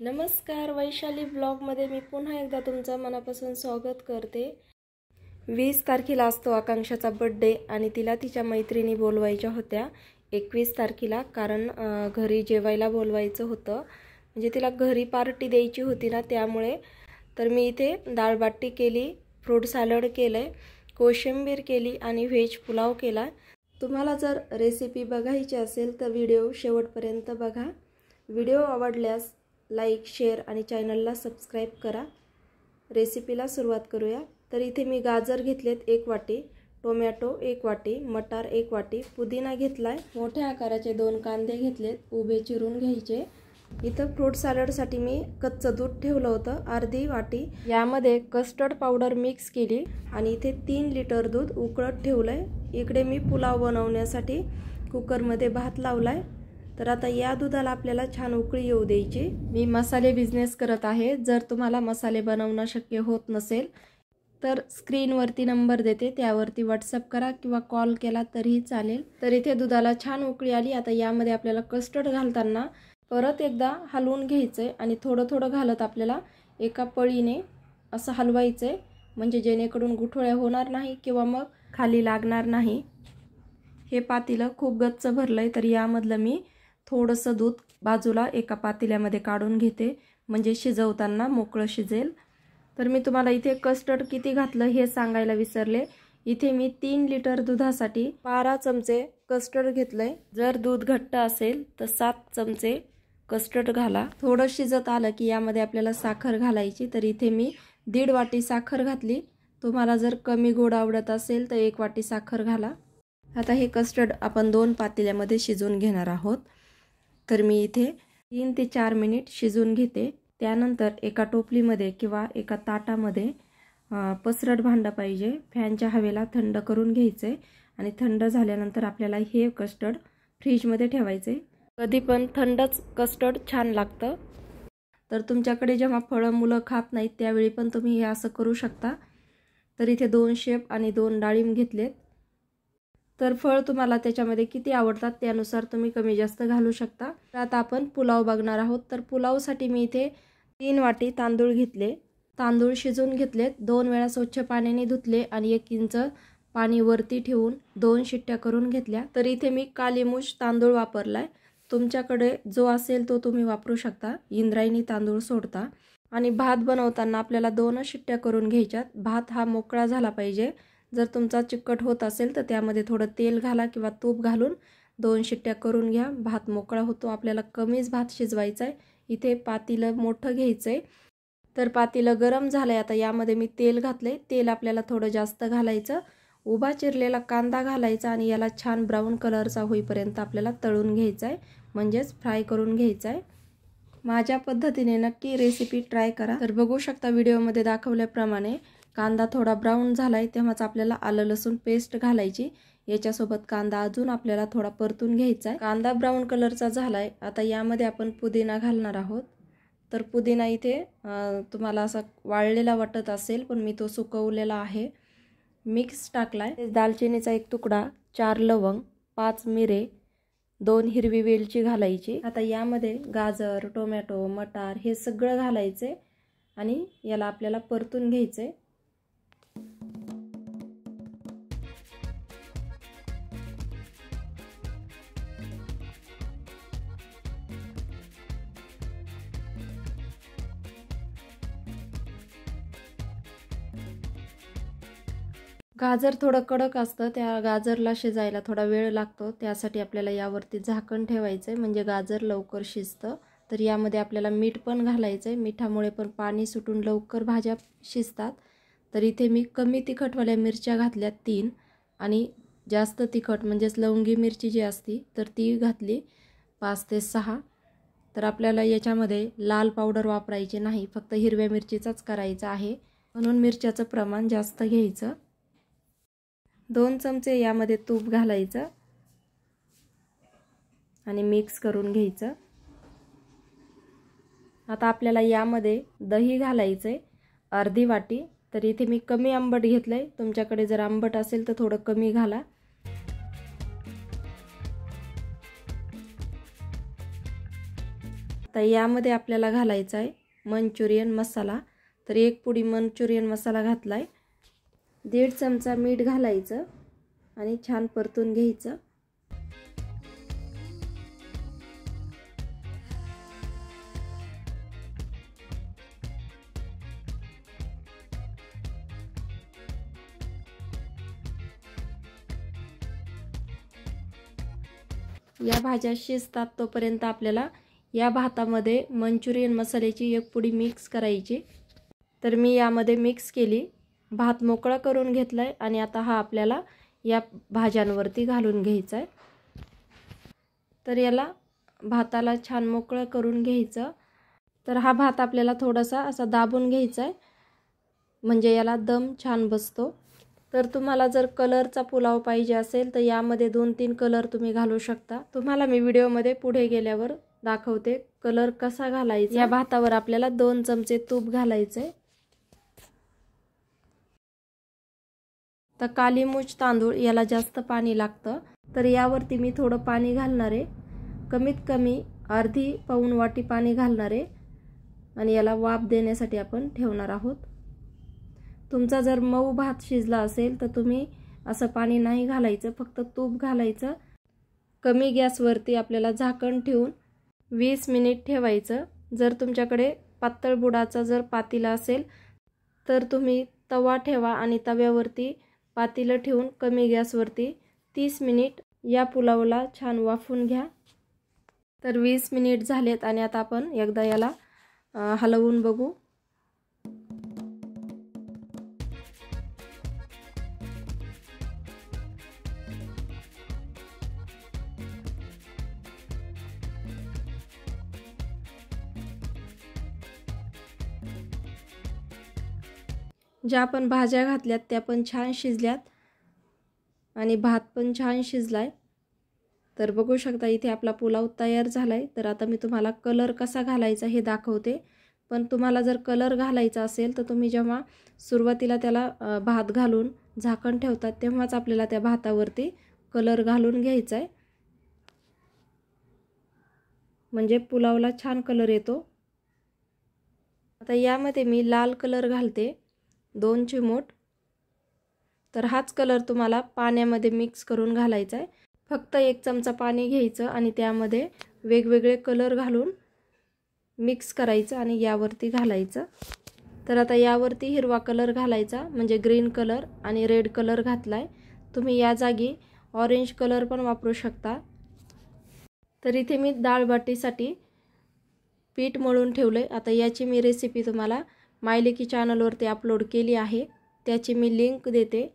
नमस्कार, वैशाली ब्लॉगमध्ये मी पुन्हा एकदा तुमचं मनापासून स्वागत करते। 20 तारखेला असतो आकांक्षाचा बर्थडे आणि तिला तिच्या मैत्रिणी बोलवायच्या होत्या 21 तारखेला, कारण घरी जेवायला बोलवायचं होतं। म्हणजे तिला घरी पार्टी द्यायची होती ना, त्यामुळे तर मी इथे डाळ बाटी केली, फ्रूट सॅलड केले, कोशिंबीर केली आणि व्हेज पुलाव केला। तुम्हाला जर रेसिपी बघायची असेल तर व्हिडिओ शेवटपर्यंत बघा। व्हिडिओ आवडल्यास लाईक, शेअर आणि चॅनलला सबस्क्राइब करा। रेसिपीला सुरुवात करूया। तर इथे मी गाजर घेतलेत 1 वाटी, टोमॅटो 1 वाटी, मटार 1 वाटी, पुदिना घेतलाय, मोठ्या आकाराचे 2 कांदे घेतलेत, उभे चिरून घ्यायचे। इथं फ्रूट सॅलडसाठी मी कच्चं दूध ठेवलं होतं अर्धी वाटी, यामध्ये कस्टर्ड पावडर मिक्स केली आणि इथे 3 लिटर दूध उकळत ठेवलंय। इकडे मी पुलाव बनवण्यासाठी कुकरमध्ये भात लावलाय। तर आता या दुधाला आपल्याला छान उकळी येऊ द्यायची। मी मसाले बिझनेस करत आहे। जर तुम्हाला मसाले बनवणं शक्य होत नसेल तर स्क्रीनवरती नंबर देते, त्यावरती व्हॉट्सअप करा किंवा कॉल केला तरीही चालेल। तर इथे दुधाला छान उकळी आली। आता यामध्ये आपल्याला कस्टर्ड घालताना परत एकदा हलवून घ्यायचंय आणि थोडं थोडं घालत आपल्याला एका पळीने असं हलवायचंय, म्हणजे जेणेकरून गुठळ्या होणार नाही किंवा मग खाली लागणार नाही। हे पातेलं खूप गच्च भरलंय, तर यामधलं मी थोडंसं दूध बाजूला एका पातेल्यामध्ये काढून घेते, म्हणजे शिजवताना मोकळं शिजेल। तर मी तुम्हाला इथे कस्टर्ड किती घातलं हे सांगायला विसरले। इथे मी 3 लिटर दुधासाठी 12 चमचे कस्टर्ड घेतलंय। जर दूध घट्ट असेल तर 7 चमचे कस्टर्ड घाला। थोडं शिजत आलं की यामध्ये आपल्याला साखर घालायची। तर इथे मी 1.5 वाटी साखर घातली। तुम्हाला जर कमी गोड आवडत असेल तर 1 वाटी साखर घाला। आता हे कस्टर्ड आपण 2 पातेल्यामध्ये शिजवून घेणार आहोत। तर मी इथे 3 ते 4 मिनिट शिजवून घेते। त्यानंतर एका टोपलीमध्ये किंवा एका ताटामध्ये पसरट भांडं पाहिजे, फॅनच्या हवेला थंड करून घ्यायचे आणि थंड झाल्यानंतर आपल्याला हे कस्टर्ड फ्रीजमध्ये ठेवायचे। कधी पण थंडच कस्टर्ड छान लागतं। तर तुमच्याकडे जेव्हा फळं मुलं खात नाहीत त्यावेळी पण तुम्ही हे असं करू शकता। तर इथे 2 शेप आणि 2 डाळिंब घेतलेत। तर फळ तुम्हाला त्याच्यामध्ये किती आवडतात त्यानुसार तुम्ही कमी जास्त घालू शकता। तर आता आपण पुलाव बघणार आहोत। तर पुलावसाठी मी इथे 3 वाटी तांदूळ घेतले, तांदूळ शिजवून घेतलेत, 2 वेळा स्वच्छ पाण्याने धुतले आणि 1 इंच पाणी वरती ठेवून 2 शिट्ट्या करून घेतल्या। तर इथे मी कालीमुछ तांदूळ वापरलाय, तुमच्याकडे जो असेल तो तुम्ही वापरू शकता, इंद्रायणी तांदूळ सोडता। आणि भात बनवताना आपल्याला 2 शिट्ट्या करून घ्यायच्यात। भात हा मोकळा झाला पाहिजे। जर तुमचा चिकट होत असेल तर त्यामध्ये थोडं तेल घाला किंवा तूप घालून 2 शिट्ट्या करून घ्या, भात मोकळा होतो। आपल्याला कमीच भात शिजवायचा आहे। इथे पातेलं मोठं घ्यायचंय। तर पातेलं गरम झालंय। आता यामध्ये मी तेल घातलंय, तेल आपल्याला थोडं जास्त घालायचं। उभा चिरलेला कांदा घालायचा आणि याला छान ब्राऊन कलरचा होईपर्यंत आपल्याला तळून घ्यायचा आहे, म्हणजेच फ्राय करून घ्यायचा आहे। माझ्या पद्धतीने नक्की रेसिपी ट्राय करा। तर बघू शकता व्हिडिओमध्ये दाखवल्याप्रमाणे कांदा थोडा ब्राऊन झालाय, तेव्हाच आपल्याला आलं लसूण पेस्ट घालायची। याच्यासोबत कांदा अजून आपल्याला थोडा परतून घ्यायचा आहे। कांदा ब्राऊन कलरचा झालाय। आता यामध्ये आपण पुदिना घालणार आहोत। तर पुदिना इथे तुम्हाला असा वाळलेला वाटत असेल, पण मी तो सुकवलेला आहे, मिक्स टाकलाय। दालचिनीचा 1 तुकडा, 4 लवंग, 5 मिरे, 2 हिरवी वेलची घालायची। आता यामध्ये गाजर, टोमॅटो, मटार हे सगळं घालायचे आणि याला आपल्याला परतून घ्यायचे। गाजर थोडं कडक असतं, त्या गाजरला शिजायला थोडा वेळ लागतो, त्यासाठी आपल्याला यावरती झाकण ठेवायचं, म्हणजे गाजर लवकर शिजतं। तर यामध्ये आपल्याला मीठ पण घालायचं, मिठामुळे पण पाणी सुटून लवकर भाज्या शिजतात। तर इथे मी कमी तिखटवाल्या मिरच्या घातल्या 3 आणि जास्त तिखट म्हणजेच लवंगी मिरची जी असती तर ती घातली 5 ते 6। तर आपल्याला याच्यामध्ये लाल पावडर वापरायची नाही, फक्त हिरव्या मिरचीचाच करायचा आहे, म्हणून मिरच्याचं प्रमाण जास्त घ्यायचं। 2 चमचे यामध्ये तूप घालायचं आणि मिक्स करून घ्यायचं। आता आपल्याला यामध्ये दही घालायचंय अर्धी वाटी। तर इथे मी कमी आंबट घेतलंय, तुमच्याकडे जर आंबट असेल तर थोडं कमी घाला। आता यामध्ये आपल्याला घालायचा आहे मंचुरियन मसाला। तर 1 पुडी मंचुरियन मसाला घातलाय, 1.5 चमचा मीठ घालायचं आणि छान परतून घ्यायचं। या भाज्या शिजतात तोपर्यंत आपल्याला या भातामध्ये मंचुरियन मसाल्याची 1 पुडी मिक्स करायची। तर मी यामध्ये मिक्स केली, भात मोकळा करून घेतलाय आणि आता हा आपल्याला या भाज्यांवरती घालून घ्यायचा आहे। तर याला भाताला छान मोकळं करून घ्यायचं। तर हा भात आपल्याला थोडासा असा दाबून घ्यायचा आहे, म्हणजे याला दम छान बसतो। तर तुम्हाला जर कलरचा पुलाव पाहिजे असेल तर यामध्ये 2-3 कलर तुम्ही घालू शकता। तुम्हाला मी व्हिडिओमध्ये पुढे गेल्यावर दाखवते कलर कसा घालायचा। या भातावर आपल्याला 2 चमचे तूप घालायचे। तर काली मूछ तांदूळ याला जास्त पाणी लागतं, तर यावरती मी थोडं पाणी घालणार आहे, कमीत कमी अर्धी पाऊण वाटी पाणी घालणार आहे आणि याला वाफ देण्यासाठी आपण ठेवणार आहोत। तुमचा जर मऊ भात शिजला असेल तर तुम्ही असं पाणी नाही घालायचं, फक्त तूप घालायचं। कमी गॅसवरती आपल्याला झाकण ठेवून 20 मिनिट ठेवायचं। जर तुमच्याकडे पातळ बुडाचा जर पातेला असेल तर तुम्ही तवा ठेवा आणि तव्यावरती पातेलं ठेवून कमी गॅसवरती 30 मिनिट या पुलावला छान वाफून घ्या। तर 20 मिनिट झालेत आणि आता आपण एकदा याला हलवून बघू। ज्या आपण भाज्या घातल्यात त्या पण छान शिजल्यात आणि भात पण छान शिजलाय। तर बघू शकता इथे आपला पुलाव तयार झालाय। तर आता मी तुम्हाला कलर कसा घालायचा हे दाखवते। पण तुम्हाला जर कलर घालायचा असेल तर तुम्ही जेव्हा सुरुवातीला त्याला भात घालून झाकण ठेवतात तेव्हाच आपल्याला त्या भातावरती कलर घालून घ्यायचा आहे, म्हणजे पुलावला छान कलर येतो। आता यामध्ये मी लाल कलर घालते 2 चिमूट। तर हाच कलर तुम्हाला पाण्यामध्ये मिक्स करून घालायचा आहे। फक्त 1 चमचा पाणी घ्यायचं आणि त्यामध्ये वेगवेगळे कलर घालून मिक्स करायचं आणि यावरती घालायचं। तर आता यावरती हिरवा कलर घालायचा, म्हणजे ग्रीन कलर आणि रेड कलर घातलाय। तुम्ही या जागी ऑरेंज कलर पण वापरू शकता। तर इथे मी डाळ बाटीसाठी पीठ मळून ठेवले। आता याची मी रेसिपी तुम्हाला मायलेकी चॅनलवरती अपलोड केली आहे, त्याची मी लिंक देते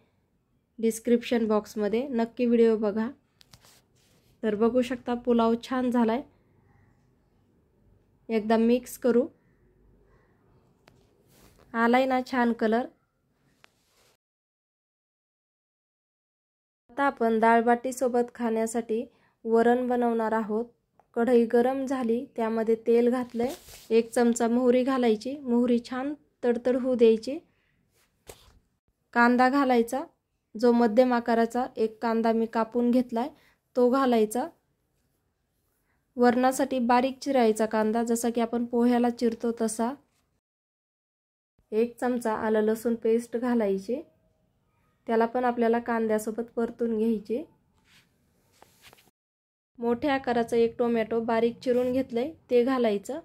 डिस्क्रिप्शन बॉक्समध्ये, नक्की व्हिडिओ बघा। तर बघू शकता पुलाव छान झालाय, एकदा मिक्स करू। आलाय ना छान कलर। आता आपण डाळ बाटी सोबत खाण्यासाठी वरण बनवणार आहोत। कढई गरम झाली, त्यामध्ये तेल घातलंय, 1 चमचा मोहरी घालायची, मोहरी छान तडतड होऊ द्यायची। कांदा घालायचा, जो मध्यम आकाराचा 1 कांदा मी कापून घेतलाय तो घालायचा। वरणासाठी बारीक चिरायचा कांदा, जसा की आपण पोह्याला चिरतो तसा। 1 चमचा आलं लसूण पेस्ट घालायची, त्याला पण आपल्याला कांद्यासोबत परतून घ्यायचे। मोठ्या आकाराचा 1 टोमॅटो बारीक चिरून घेतलंय ते घालायचं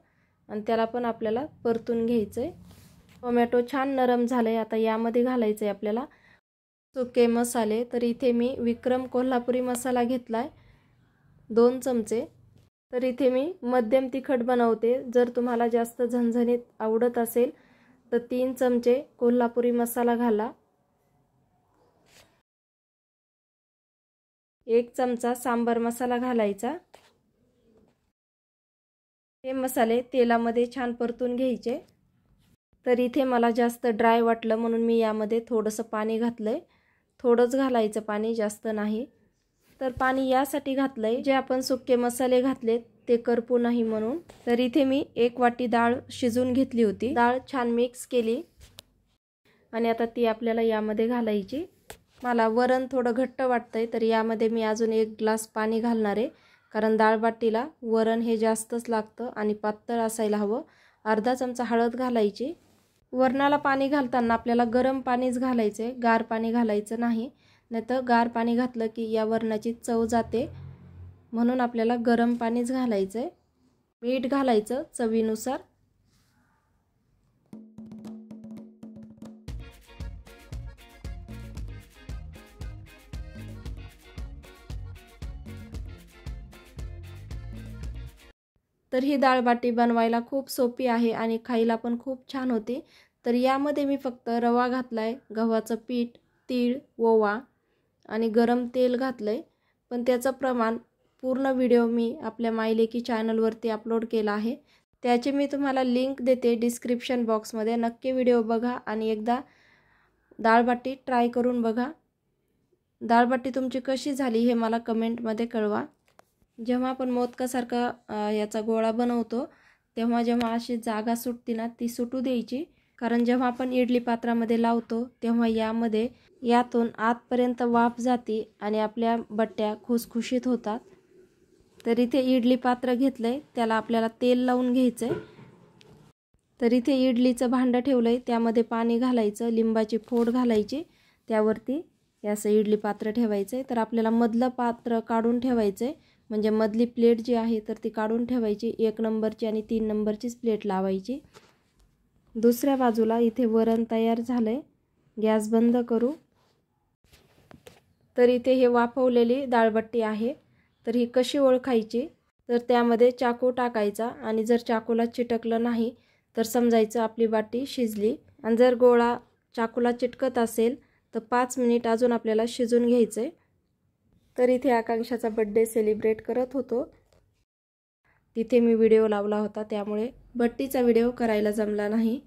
आणि त्याला पण आपल्याला परतून घ्यायचंय। टोमॅटो छान नरम झाले, आता यामध्ये घालायचंय आपल्याला सुके मसाले। तर इथे मी विक्रम कोल्हापुरी मसाला घेतलाय 2 चमचे। तर इथे मी मध्यम तिखट बनवते, जर तुम्हाला जास्त झणझणीत आवडत असेल तर 3 चमचे कोल्हापुरी मसाला घाला। 1 चमचा सांबर मसाला घालायचा। हे मसाले तेलामध्ये छान परतून घ्यायचे। तर इथे मला जास्त ड्राय वाटलं म्हणून मी यामध्ये थोडंसं पाणी घातलंय, थोडंच घालायचं पाणी, जास्त नाही। तर पाणी यासाठी घातलंय जे आपण सुके मसाले घातलेत ते करपू नाही म्हणून। तर इथे मी 1 वाटी डाळ शिजून घेतली होती, डाळ छान मिक्स केली आणि आता ती आपल्याला यामध्ये घालायची। मला वरण थोडं घट्ट वाटतंय तर यामध्ये मी अजून 1 ग्लास पाणी घालणार आहे, कारण डाळबाटीला वरण हे जास्तच लागतं आणि पातळ असायला हवं. अर्धा चमचा हळद घालायची. वरणाला पाणी घालताना आपल्याला गरम पाणीच घालायचं आहे, गार पाणी घालायचं नाही. नाहीतर गार पाणी घातलं की या वरणाची चव जाते, म्हणून आपल्याला गरम पाणीच घालायचं आहे. मीठ घालायचं चवीनुसार. तर ही डाळबाटी बनवायला खूप सोपी आहे आणि खायला पण खूप छान होती. तर यामध्ये मी फक्त रवा घातलाय, गव्हाचं पीठ, तीळ, ओवा आणि गरम तेल घातलंय. पण त्याचं प्रमाण पूर्ण व्हिडिओ मी आपल्या मायलेकी चॅनलवरती अपलोड केला आहे. त्याची मी तुम्हाला लिंक देते डिस्क्रिप्शन बॉक्समध्ये. नक्की व्हिडिओ बघा आणि एकदा डाळबाटी ट्राय करून बघा. डाळबाटी तुमची कशी झाली हे मला कमेंटमध्ये कळवा. जेव्हा आपण मोदकासारखा याचा गोळा बनवतो तेव्हा जेव्हा अशी जागा सुटते ना, ती सुटू द्यायची. कारण जेव्हा आपण इडली पात्रामध्ये लावतो तेव्हा यातून आतपर्यंत वाफ जाते आणि आपल्या बट्ट्या खुसखुशीत होतात. तर इथे इडली पात्र घेतलंय, त्याला आपल्याला तेल लावून घ्यायचंय. तर इथे इडलीचं भांडं ठेवलंय, त्यामध्ये पाणी घालायचं, लिंबाची फोड घालायची, त्यावरती असं इडली पात्र ठेवायचंय. तर आपल्याला मधलं पात्र काढून ठेवायचंय, म्हणजे मधली प्लेट जी आहे तर ती काढून ठेवायची. 1 नंबरची आणि 3 नंबरचीच प्लेट लावायची. दुसऱ्या बाजूला इथे वरण तयार झालंय. गॅस बंद करू. तर इथे हे वाफवलेली डाळबट्टी आहे. तर ही कशी ओळखायची, तर त्यामध्ये चाकू टाकायचा आणि जर चाकूला चिटकलं नाही तर समजायचं आपली बाटी शिजली. आणि जर गोळा चाकूला चिटकत असेल तर 5 मिनिट अजून आपल्याला शिजून घ्यायचंय. तर इथे आकांक्षाचा बर्थडे सेलिब्रेट करत होतो. तिथे मी व्हिडिओ लावला होता, त्यामुळे बट्टीचा व्हिडिओ करायला जमला नाही.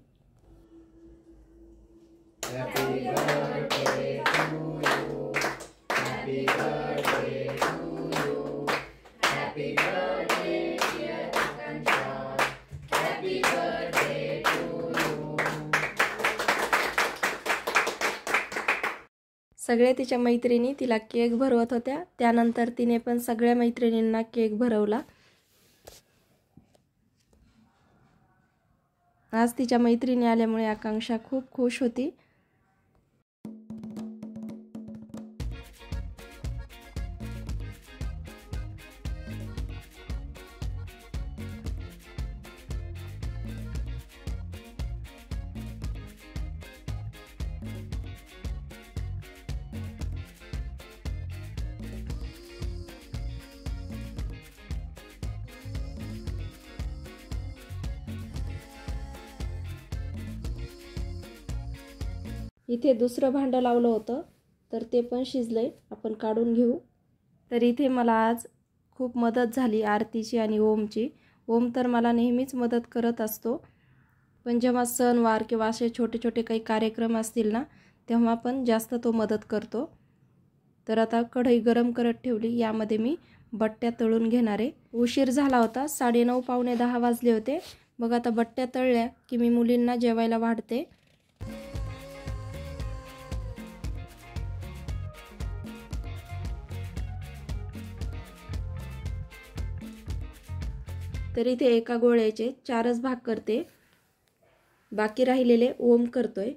सगळ्या तिच्या मैत्रिणी तिला केक भरवत होत्या. त्यानंतर तिने पण सगळ्या मैत्रिणींना केक भरवला. आज तिच्या मैत्रिणी आल्यामुळे आकांक्षा खूप खुश होती. इथे दुसरं भांडं लावलं होतं तर ते पण शिजलंय, आपण काढून घेऊ. तर इथे मला आज खूप मदत झाली आरतीची आणि ओमची. ओम तर मला नेहमीच मदत करत असतो, पण जेव्हा सणवार किंवा असे छोटे छोटे काही कार्यक्रम असतील ना तेव्हा पण जास्त तो मदत करतो. तर आता कढई गरम करत ठेवली, यामध्ये मी बट्ट्या तळून घेणार आहे. उशीर झाला होता, 9:30 पावणे 10 वाजले होते. बघ आता बट्ट्या तळल्या की मी मुलींना जेवायला वाढते. तर इथे एका गोळ्याचे 4च भाग करते, बाकी राहिलेले ओम करतोय.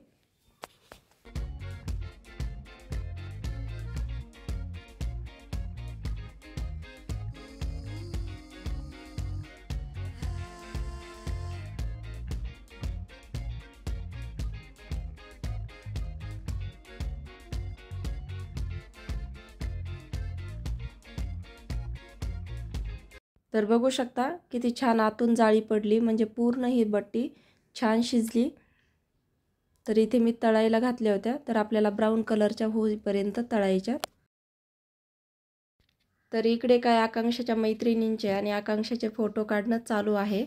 तर बघू शकता किती छान आतून जाळी पडली, म्हणजे पूर्ण ही बट्टी छान शिजली. तर इथे मी तळायला घातल्या होत्या, तर आपल्याला ब्राऊन कलरच्या होईपर्यंत तळायच्या. तर इकडे काय आकांक्षाच्या मैत्रिणींचे आणि आकांक्षाचे फोटो काढणं चालू आहे.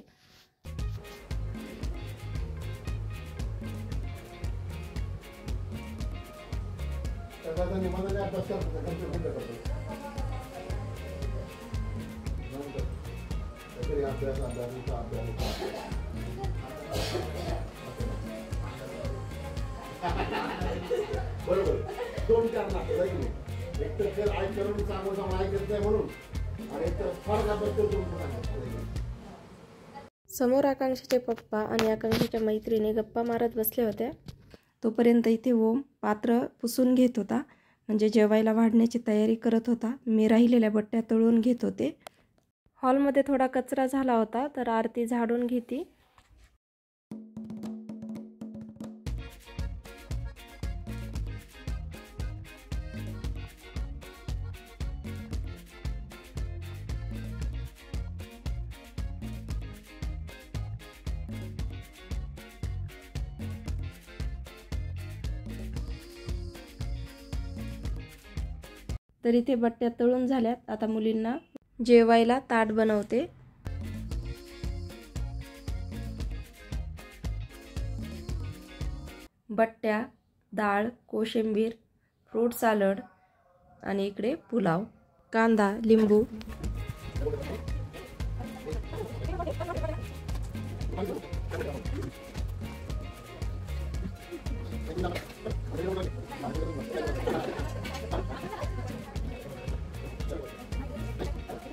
बरोबर 2-4 नाटक एक तर ऐक करून सांगून ऐकत नाही म्हणून समोर आकांक्षाचे पप्पा आणि आकांक्षाच्या मैत्रिणी गप्पा मारत बसले होत्या. तोपर्यंत इथे ओम पात्र पुसून घेत होता, म्हणजे जेवायला वाढण्याची तयारी करत होता. मी राहिलेल्या बट्ट्या तळून घेत होते. हॉलमध्ये थोडा कचरा झाला होता, तर आरती झाडून घेती. तर इथे बट्ट्या तळून झाल्यात. आता मुलींना जेवायला ताट बनवते. बट्ट्या, डाळ, कोशिंबीर, फ्रूट सॅलड आणि इकडे पुलाव, कांदा, लिंबू.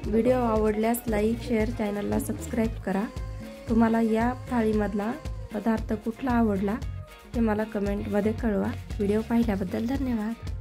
व्हिडिओ आवडल्यास लाईक, शेअर, चॅनलला सबस्क्राईब करा. तुम्हाला या थाळीमधला पदार्थ कुठला आवडला ते मला कमेंटमध्ये कळवा. व्हिडिओ पाहिल्याबद्दल धन्यवाद.